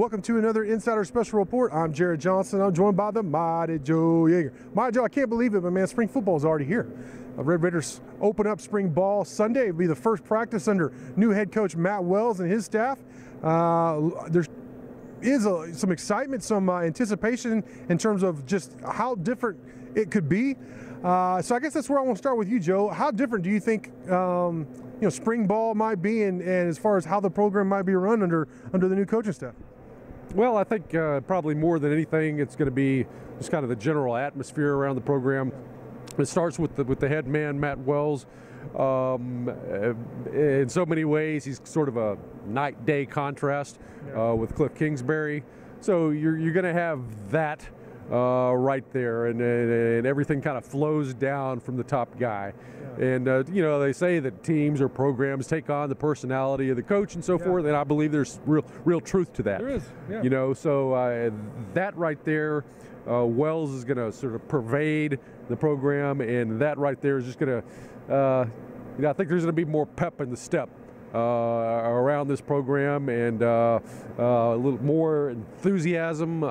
Welcome to another Insider Special Report. I'm Jarret Johnson. I'm joined by the mighty Joe Yeager. Mighty Joe, I can't believe it, but man, spring football is already here. Red Raiders open up spring ball Sunday. It'll be the first practice under new head coach Matt Wells and his staff. There is some excitement, some anticipation in terms of just how different it could be. So I guess that's where I want to start with you, Joe. How different do you think spring ball might be, and as far as how the program might be run under the new coaching staff? Well, I think probably more than anything, it's going to be just kind of the general atmosphere around the program. It starts with the head man, Matt Wells. In so many ways, he's sort of a night-day contrast with Cliff Kingsbury. So you're going to have that right there, and everything kind of flows down from the top guy. And they say that teams or programs take on the personality of the coach and so forth, and I believe there's real truth to that. There is, so that right there, Wells is going to sort of pervade the program, and that right there is just going to, I think there's going to be more pep in the step around this program, and a little more enthusiasm.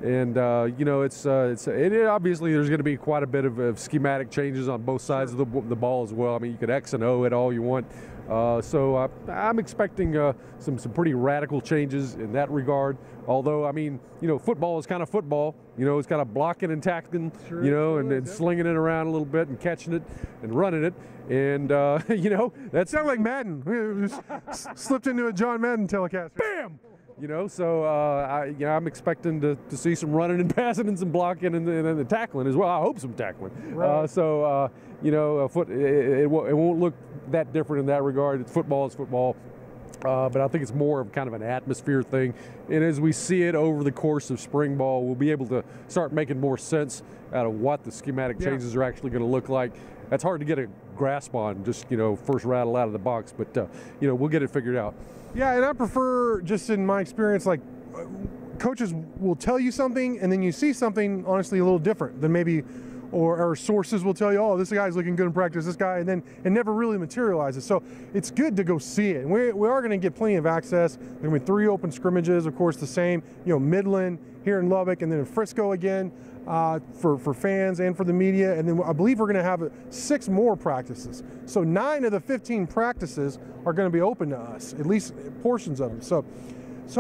It's obviously there's going to be quite a bit of schematic changes on both sides of the ball as well. I mean, you could X and O it all you want. So I'm expecting some pretty radical changes in that regard. Although, I mean, football is kind of football. It's kind of blocking and tackling, and slinging it around a little bit and catching it and running it. And, that sounds like Madden. We just slipped into a John Madden telecast. Bam! I'm expecting to see some running and passing and some blocking and the tackling as well. I hope some tackling. Right. It won't look that different in that regard. Football is football. But I think it's more of kind of an atmosphere thing. And as we see it over the course of spring ball, we'll be able to start making more sense out of what the schematic changes are actually going to look like. That's hard to get a grasp on just, first rattle out of the box. But, we'll get it figured out. Yeah, and I prefer, just in my experience, like coaches will tell you something and then you see something, honestly, a little different than maybe, or sources will tell you, oh, this guy's looking good in practice, this guy, and then it never really materializes. So it's good to go see it. And we are going to get plenty of access. There are going to be 3 open scrimmages, of course, the same, Midland, here in Lubbock, and then in Frisco again for fans and for the media. And then I believe we're going to have 6 more practices. So 9 of the 15 practices are going to be open to us, at least portions of them. So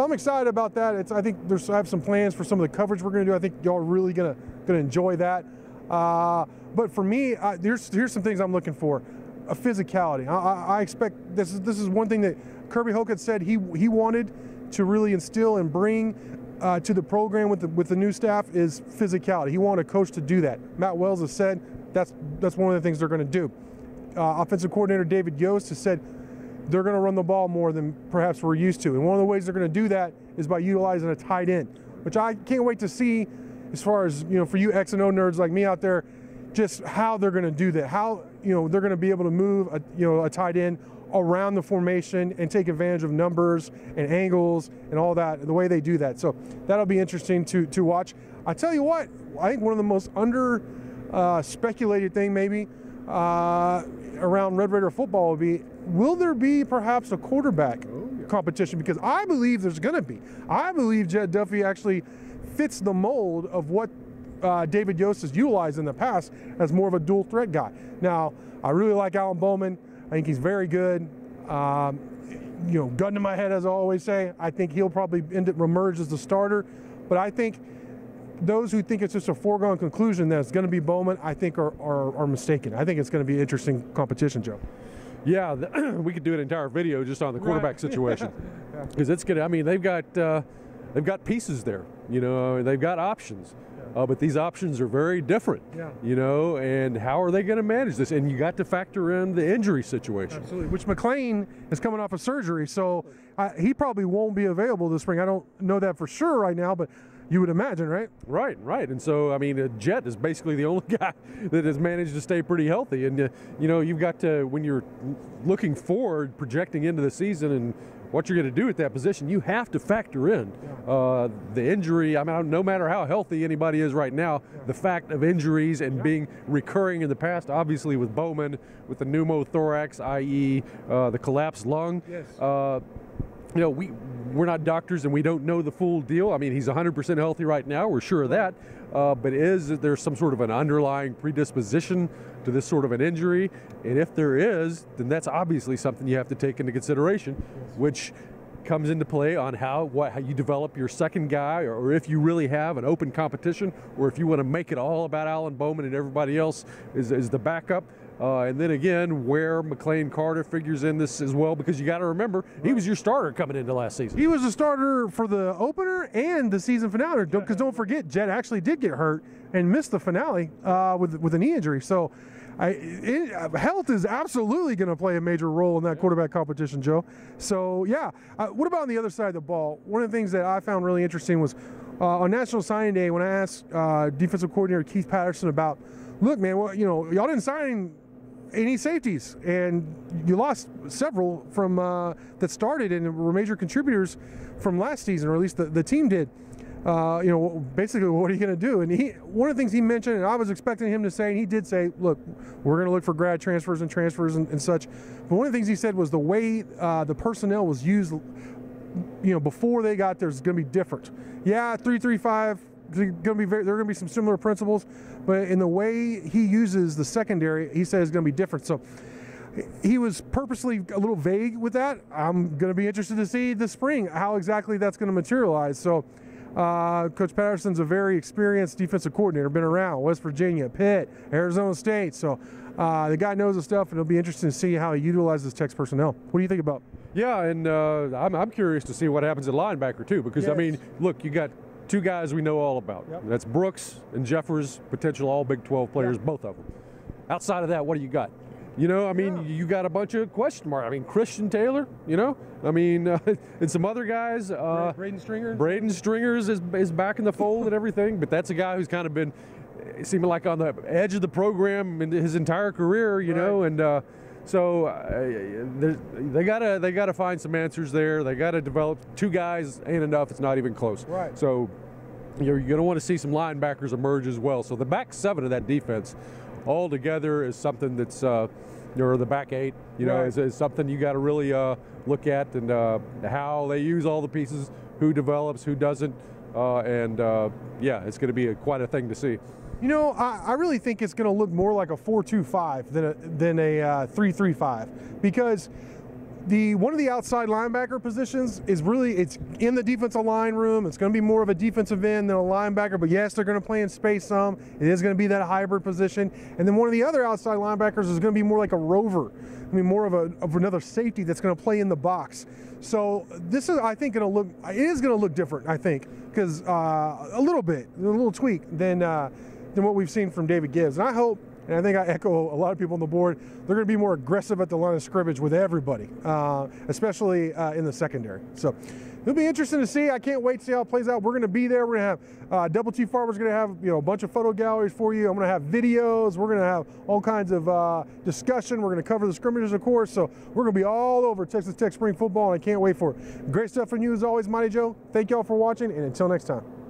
I'm excited about that. I think I have some plans for some of the coverage we're going to do. I think y'all are really going to enjoy that. But for me, here's some things I'm looking for. A physicality. I expect this is one thing that Kirby Hocutt said he wanted to really instill and bring to the program with the new staff is physicality. He wanted a coach to do that. Matt Wells has said that's one of the things they're going to do. Offensive coordinator David Yost has said they're going to run the ball more than perhaps we're used to. And one of the ways they're going to do that is by utilizing a tight end, which I can't wait to see as far as, for you X and O nerds like me out there, just how they're going to do that. How, they're going to be able to move a tight end around the formation and take advantage of numbers and angles and all that, the way they do that. So that'll be interesting to watch. I tell you what, I think one of the most speculated thing maybe around Red Raider football would be, will there be perhaps a quarterback competition? Because I believe there's going to be. I believe Jed Duffy actually fits the mold of what David Yost has utilized in the past as more of a dual threat guy. Now, I really like Alan Bowman. I think he's very good. Gun to my head, as I always say, I think he'll probably emerge as the starter. But I think those who think it's just a foregone conclusion that it's going to be Bowman, I think are mistaken. I think it's going to be interesting competition, Joe. Yeah, we could do an entire video just on the quarterback situation, because it's going to. I mean, they've got pieces there. They've got options. But these options are very different, and how are they going to manage this? And you got to factor in the injury situation. Absolutely, which McLean is coming off of surgery, so he probably won't be available this spring. I don't know that for sure right now, but you would imagine, right? Right. And so, I mean, Jet is basically the only guy that has managed to stay pretty healthy. And, you've got to, when you're looking forward, projecting into the season and what you're going to do at that position, you have to factor in the injury. I mean, no matter how healthy anybody is right now, the fact of injuries and being recurring in the past, obviously with Bowman, with the pneumothorax, i.e. The collapsed lung. you know, we're not doctors and we don't know the full deal. I mean, he's 100% healthy right now. We're sure of that. But is there some sort of an underlying predisposition to this sort of an injury? And if there is, then that's obviously something you have to take into consideration, which comes into play on how you develop your second guy, or if you really have an open competition, or if you want to make it all about Alan Bowman and everybody else is the backup. And then again, where McLean Carter figures in this as well, because you got to remember, he was your starter coming into last season. He was the starter for the opener and the season finale, because don't forget, Jet actually did get hurt and missed the finale with a knee injury. So health is absolutely going to play a major role in that quarterback competition, Joe. So, yeah. What about on the other side of the ball? One of the things that I found really interesting was on National Signing Day, when I asked defensive coordinator Keith Patterson about, look, man, well, you know, y'all didn't sign any safeties, and you lost several from that started and were major contributors from last season, or at least the team did. You know, basically, what are you going to do? And one of the things he mentioned, and I was expecting him to say, and he did say, look, we're going to look for grad transfers and such. But one of the things he said was the way the personnel was used, you know, before they got there is going to be different. Yeah, 3-3-5. There are going to be some similar principles, but in the way he uses the secondary, he says it's going to be different. So he was purposely a little vague with that. I'm going to be interested to see this spring how exactly that's going to materialize. So Coach Patterson's a very experienced defensive coordinator, been around West Virginia, Pitt, Arizona State. So the guy knows the stuff, and it'll be interesting to see how he utilizes Tech's personnel. What do you think about? Yeah, and I'm curious to see what happens at linebacker too, because I mean, look, you got two guys we know all about. Yep. That's Brooks and Jeffers, potential all Big 12 players, both of them. Outside of that, what do you got? You know, I mean, you got a bunch of question marks. I mean, Christian Taylor, you know, I mean, and some other guys. Braden Stringer. Braden Stringers is back in the fold and everything, but that's a guy who's kind of been seeming like on the edge of the program in his entire career, you know, and so they gotta find some answers there. They gotta develop. Two guys ain't enough. It's not even close. Right. So you're going to want to see some linebackers emerge as well. So the back seven of that defense all together is something that's, or the back eight, you know, is something you got to really look at, and how they use all the pieces, who develops, who doesn't, and yeah, it's going to be quite a thing to see. You know, I really think it's going to look more like a 4-2-5 than a 3-3-5, because one of the outside linebacker positions is really, it's in the defensive line room. It's going to be more of a defensive end than a linebacker, but yes, they're going to play in space some. It is going to be that hybrid position. And then one of the other outside linebackers is going to be more like a rover. I mean, more of another safety that's going to play in the box. So this is, I think, it is going to look different, I think, because a little tweak than what we've seen from David Gibbs. And I hope, and I think I echo a lot of people on the board, they're going to be more aggressive at the line of scrimmage with everybody, especially in the secondary. So it'll be interesting to see. I can't wait to see how it plays out. We're going to be there. We're going to have Double T Farmer's going to have, you know, a bunch of photo galleries for you. I'm going to have videos. We're going to have all kinds of discussion. We're going to cover the scrimmages, of course. So we're going to be all over Texas Tech spring football, and I can't wait for it. Great stuff from you as always, Mighty Joe. Thank y'all for watching, and until next time.